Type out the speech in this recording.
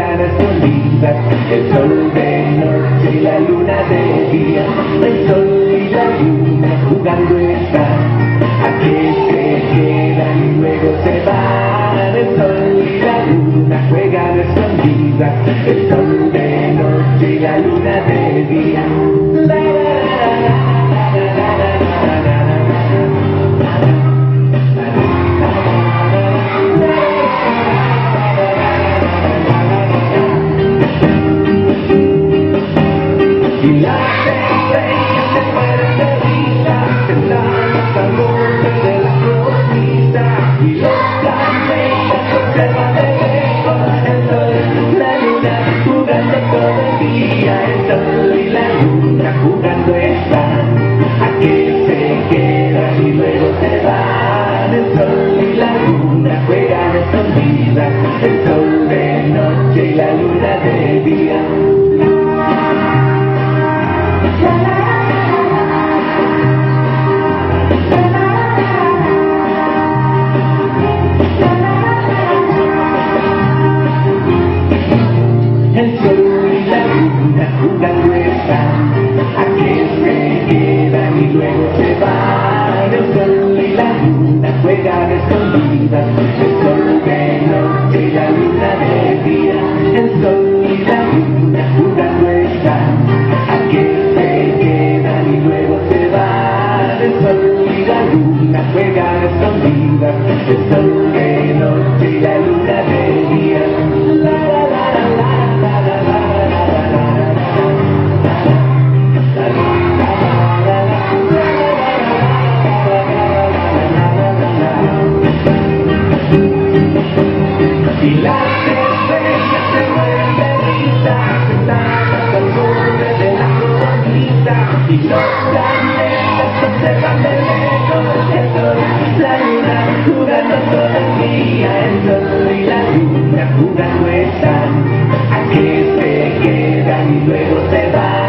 juegan a escondidas, el sol de noche y la luna de día, el sol y la luna jugando están, a que se quedan y luego se van, el sol y la luna juegan a escondidas, el sol de noche y la luna de día. Y las estrellas se mueren de risa, sentadas al borde de la cornisa, y los planetas observan de lejos el sol, la luna jugando todo el día, el sol y la luna jugando están, a que se quedan y luego se van, el sol y la luna juegan escondidas, el sol de noche y la luna de día. El sol y la luna jugando están, a que se quedan y luego se van, el sol y la luna juegan escondidas, el sol de noche y la luna de día, el sol y la luna jugando están, a que se quedan y luego se van, el sol y la luna juegan escondidas, el sol de noche y la luna de día. Y las estrellas se mueren de risa, sentadas al borde de la cornisa, y los planetas observan de lejos el sol, la luna jugando todo el día, el sol y la luna jugando están, a que se quedan y luego se van.